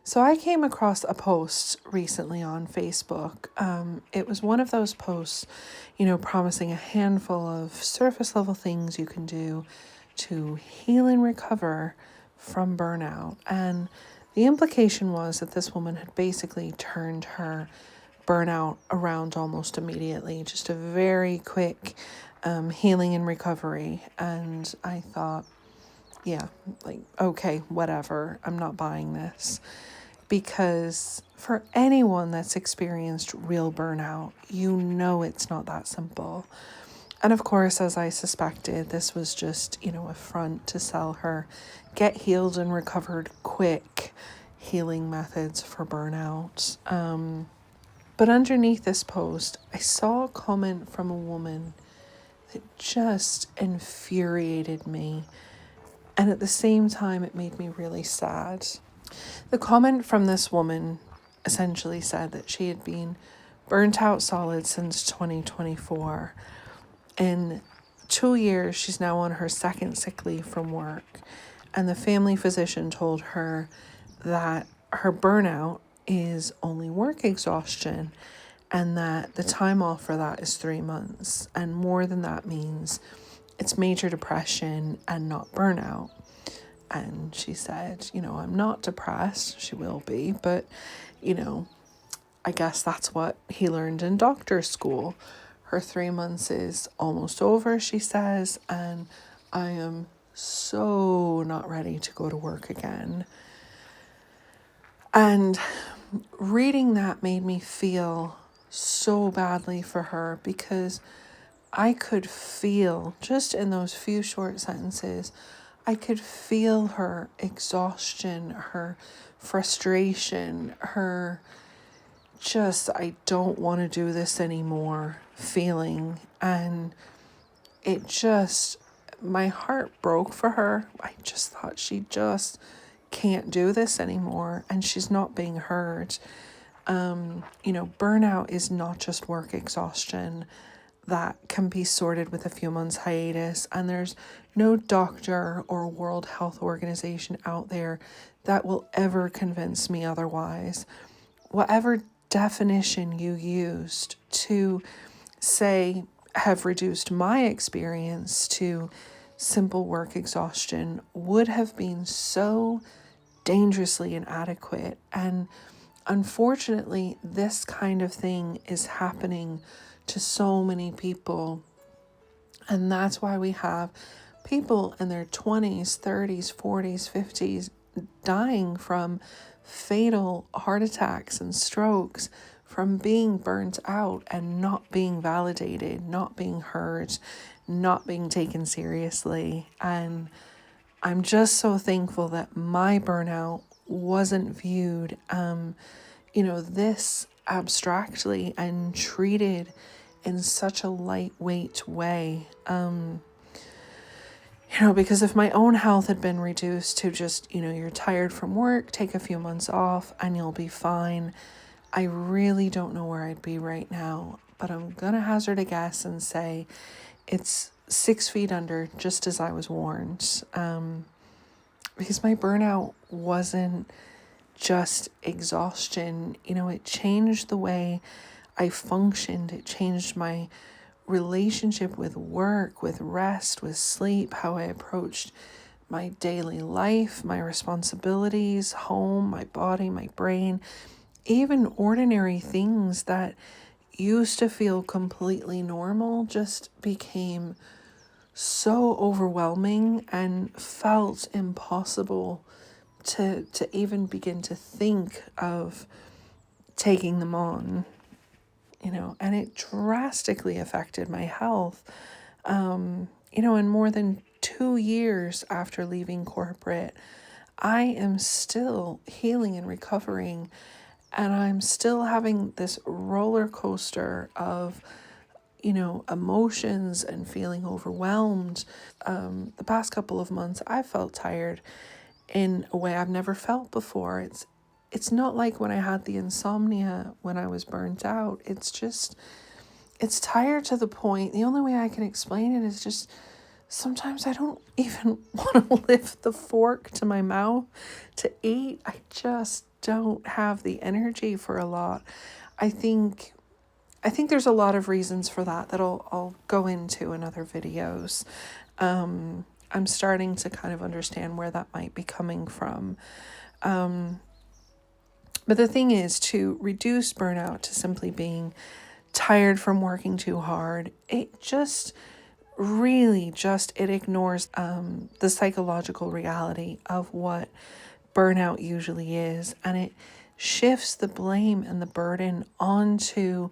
So I came across a post recently on Facebook. It was one of those posts, promising a handful of surface level things you can do to heal and recover from burnout. And the implication was that this woman had basically turned her burnout around almost immediately, just a very quick healing and recovery. And I thought, yeah, like, okay, whatever, I'm not buying this. Because for anyone that's experienced real burnout, it's not that simple. And of course, as I suspected, this was just, a front to sell her get healed and recovered quick healing methods for burnout. But underneath this post, I saw a comment from a woman that just infuriated me. And at the same time, it made me really sad. The comment from this woman essentially said that she had been burnt out solid since 2024. In 2 years, she's now on her second sick leave from work. And the family physician told her that her burnout is only work exhaustion and that the time off for that is 3 months. And more than that means it's major depression and not burnout. And she said, I'm not depressed. She will be, but, I guess that's what he learned in doctor school. Her 3 months is almost over, she says, and I am so not ready to go to work again. And reading that made me feel so badly for her because I could feel, just in those few short sentences, I could feel her exhaustion, her frustration, her I don't want to do this anymore feeling. And my heart broke for her. I just thought she just can't do this anymore and she's not being heard. Burnout is not just work exhaustion. That can be sorted with a few months hiatus, and there's no doctor or World Health Organization out there that will ever convince me otherwise. Whatever definition you used to say have reduced my experience to simple work exhaustion would have been so dangerously inadequate. And unfortunately, this kind of thing is happening to so many people. And that's why we have people in their 20s, 30s, 40s, 50s dying from fatal heart attacks and strokes from being burnt out and not being validated, not being heard, not being taken seriously. And I'm just so thankful that my burnout wasn't viewed, this abstractly and treated in such a lightweight way. Because if my own health had been reduced to just, you're tired from work, take a few months off and you'll be fine, I really don't know where I'd be right now. But I'm going to hazard a guess and say it's 6 feet under, just as I was warned. Because my burnout wasn't just exhaustion. It changed the way I functioned. It changed my relationship with work, with rest, with sleep, how I approached my daily life, my responsibilities, home, my body, my brain, even ordinary things that used to feel completely normal just became so overwhelming and felt impossible to even begin to think of taking them on, and it drastically affected my health. And more than 2 years after leaving corporate, I am still healing and recovering, and I'm still having this roller coaster of, emotions and feeling overwhelmed. The past couple of months, I felt tired in a way I've never felt before. It's not like when I had the insomnia when I was burnt out. It's tired to the point. The only way I can explain it is just sometimes I don't even want to lift the fork to my mouth to eat. I just don't have the energy for a lot. I think there's a lot of reasons for that I'll go into in other videos. I'm starting to kind of understand where that might be coming from. But the thing is, to reduce burnout to simply being tired from working too hard, it just really it ignores the psychological reality of what burnout usually is, and it shifts the blame and the burden onto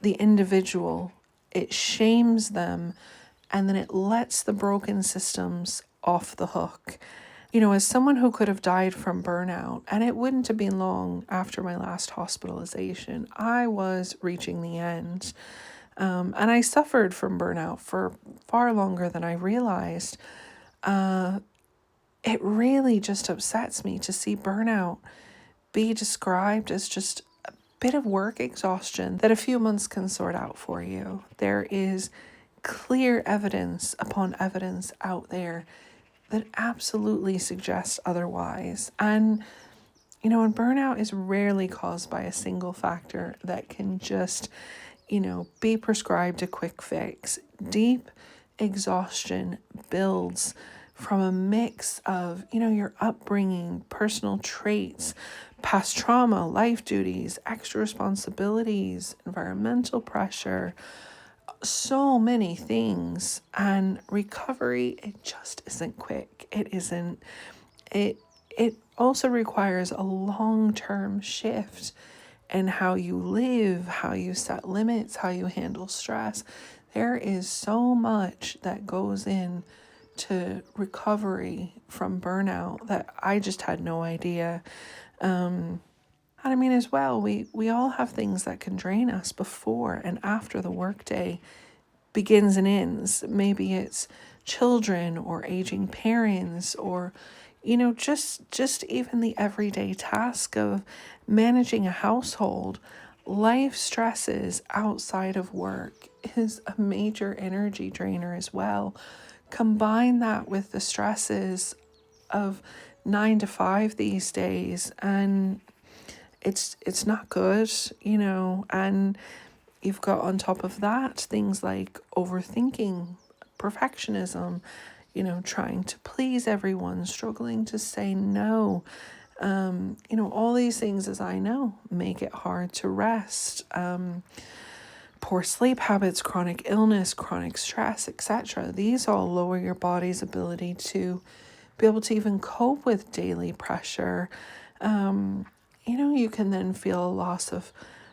the individual. It shames them, and then it lets the broken systems off the hook. As someone who could have died from burnout, and it wouldn't have been long after my last hospitalization, I was reaching the end. And I suffered from burnout for far longer than I realized. It really just upsets me to see burnout be described as just a bit of work exhaustion that a few months can sort out for you. There is clear evidence upon evidence out there that absolutely suggests otherwise. And burnout is rarely caused by a single factor that can just, be prescribed a quick fix. Deep exhaustion builds from a mix of, your upbringing, personal traits, past trauma, life duties, extra responsibilities, environmental pressure, so many things. And recovery, it just isn't quick. It also requires a long-term shift in how you live, how you set limits, how you handle stress. There is so much that goes in to recovery from burnout that I just had no idea. And I mean, as well, we all have things that can drain us before and after the workday begins and ends. Maybe it's children or aging parents, or just even the everyday task of managing a household. Life stresses outside of work is a major energy drainer as well. Combine that with the stresses of 9 to 5 these days, and it's not good, and you've got on top of that things like overthinking, perfectionism, trying to please everyone, struggling to say no. All these things, as I know, make it hard to rest. Poor sleep habits, chronic illness, chronic stress, etc. These all lower your body's ability to be able to even cope with daily pressure. You can then feel a loss of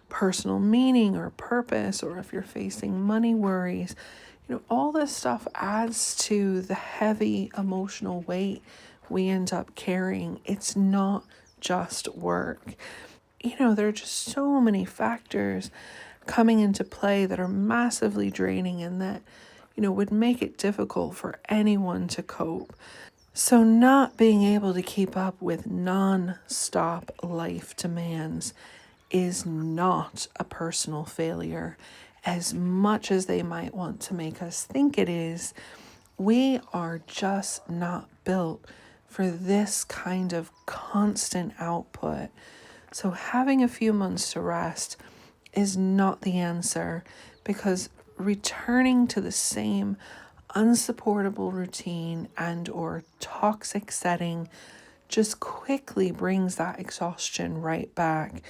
personal meaning or purpose, or if you're facing money worries, all this stuff adds to the heavy emotional weight we end up carrying. It's not just work. There are just so many factors coming into play that are massively draining and that, would make it difficult for anyone to cope. So not being able to keep up with non-stop life demands is not a personal failure. As much as they might want to make us think it is, we are just not built for this kind of constant output. So having a few months to rest is not the answer, because returning to the same unsupportable routine and or toxic setting just quickly brings that exhaustion right back.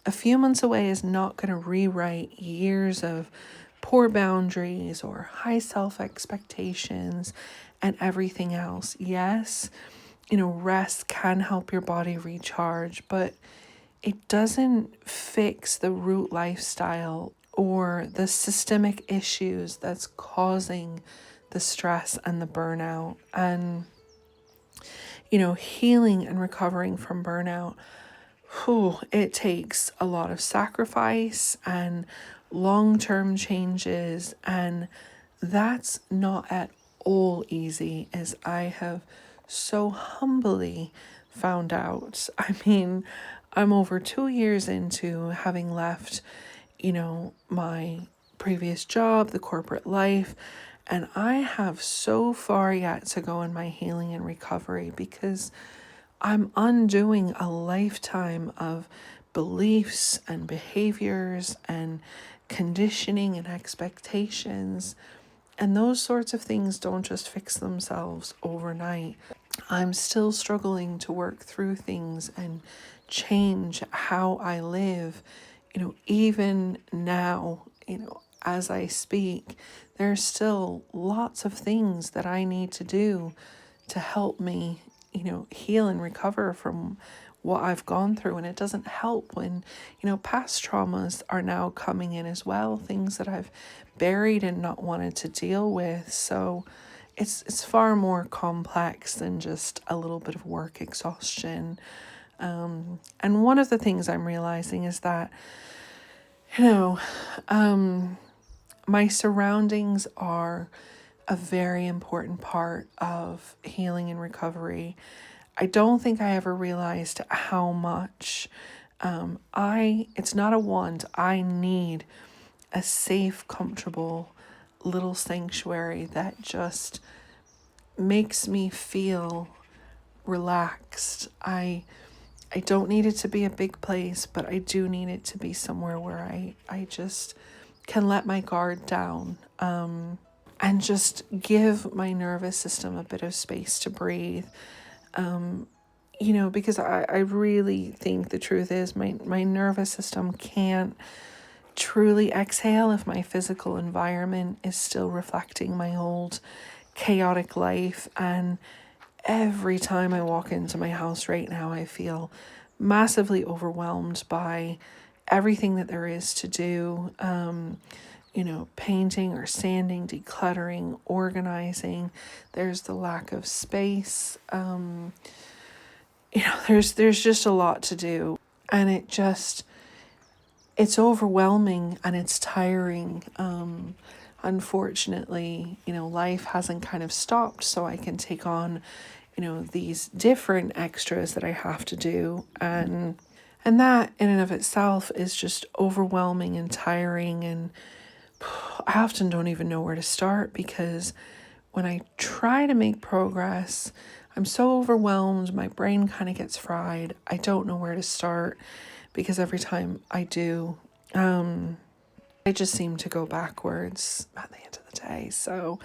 A few months away is not going to rewrite years of poor boundaries or high self-expectations and everything else. Yes, rest can help your body recharge, but it doesn't fix the root lifestyle or the systemic issues that's causing the stress and the burnout. And, healing and recovering from burnout, it takes a lot of sacrifice and long-term changes, and that's not at all easy, as I have so humbly found out. I mean, I'm over 2 years into having left, my previous job, the corporate life, and I have so far yet to go in my healing and recovery, because I'm undoing a lifetime of beliefs and behaviors and conditioning and expectations. And those sorts of things don't just fix themselves overnight. I'm still struggling to work through things and change how I live, even now, as I speak, there's still lots of things that I need to do to help me, heal and recover from what I've gone through. And it doesn't help when, past traumas are now coming in as well, things that I've buried and not wanted to deal with. So it's far more complex than just a little bit of work exhaustion. And one of the things I'm realizing is that, my surroundings are a very important part of healing and recovery. I don't think I ever realized how much it's not a want. I need a safe, comfortable little sanctuary that just makes me feel relaxed. I don't need it to be a big place, but I do need it to be somewhere where I just can let my guard down, and just give my nervous system a bit of space to breathe. Because I really think the truth is my nervous system can't truly exhale if my physical environment is still reflecting my old chaotic life. And every time I walk into my house right now, I feel massively overwhelmed by everything that there is to do. Painting or sanding, decluttering, organizing. There's the lack of space. There's just a lot to do, and it's overwhelming and it's tiring. Unfortunately, life hasn't kind of stopped, so I can take on, these different extras that I have to do, and that in and of itself is just overwhelming and tiring. And I often don't even know where to start, because when I try to make progress, I'm so overwhelmed, my brain kind of gets fried. I don't know where to start, because every time I do, I just seem to go backwards at the end of the day. So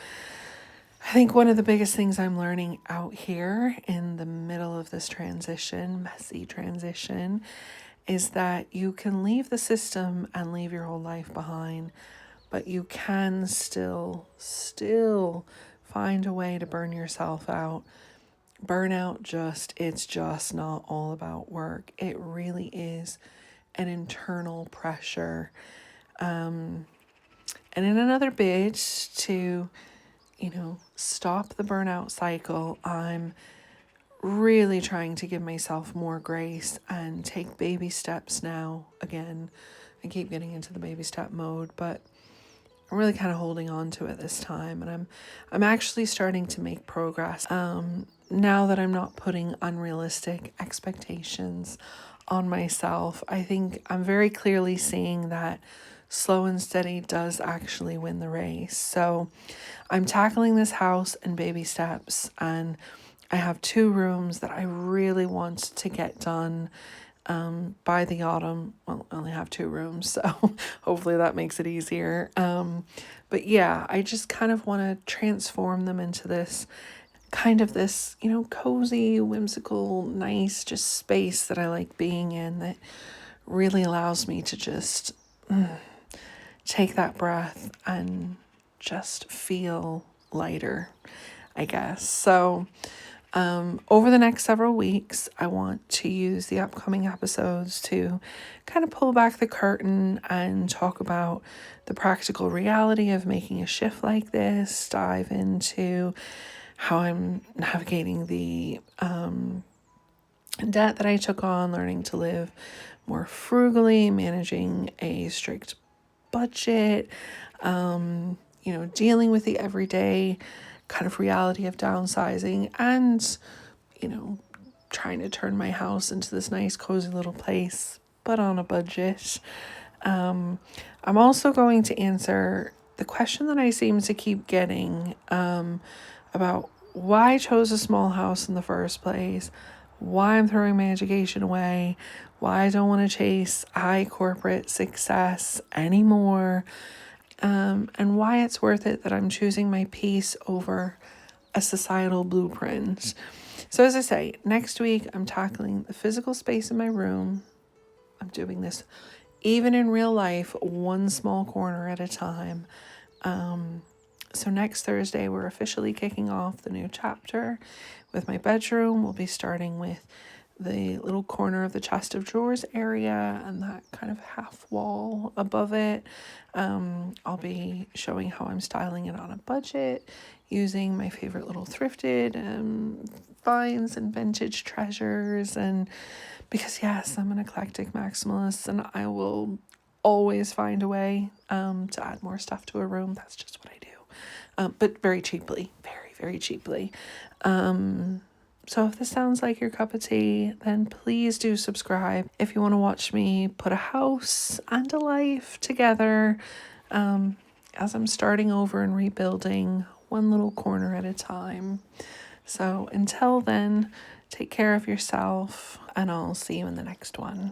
I think one of the biggest things I'm learning out here in the middle of this messy transition, is that you can leave the system and leave your whole life behind, but you can still find a way to burn yourself out. Burnout it's just not all about work. It really is an internal pressure. And in another bid to, stop the burnout cycle, I'm really trying to give myself more grace and take baby steps now. Again, I keep getting into the baby step mode, but I'm really kind of holding on to it this time, and I'm actually starting to make progress. Now that I'm not putting unrealistic expectations on myself, I think I'm very clearly seeing that slow and steady does actually win the race. So I'm tackling this house in baby steps, and I have 2 rooms that I really want to get done by the autumn. Well, I only have 2 rooms, so hopefully that makes it easier. But yeah, I just kind of want to transform them into this cozy, whimsical, nice, just space that I like being in, that really allows me to just take that breath and just feel lighter, I guess. So over the next several weeks, I want to use the upcoming episodes to kind of pull back the curtain and talk about the practical reality of making a shift like this, dive into how I'm navigating the debt that I took on, learning to live more frugally, managing a strict budget, dealing with the everyday kind of reality of downsizing, and, trying to turn my house into this nice, cozy little place, but on a budget. I'm also going to answer the question that I seem to keep getting about why I chose a small house in the first place, why I'm throwing my education away, why I don't want to chase high corporate success anymore, and why it's worth it that I'm choosing my peace over a societal blueprint. So as I say, next week I'm tackling the physical space in my room. I'm doing this even in real life, one small corner at a time. So next Thursday, we're officially kicking off the new chapter with my bedroom. We'll be starting with the little corner of the chest of drawers area and that kind of half wall above it. I'll be showing how I'm styling it on a budget, using my favorite little thrifted finds and vintage treasures. And because yes, I'm an eclectic maximalist and I will always find a way to add more stuff to a room. That's just what I do. But very cheaply, very, very cheaply. So if this sounds like your cup of tea, then please do subscribe. If you want to watch me put a house and a life together, as I'm starting over and rebuilding one little corner at a time. So until then, take care of yourself and I'll see you in the next one.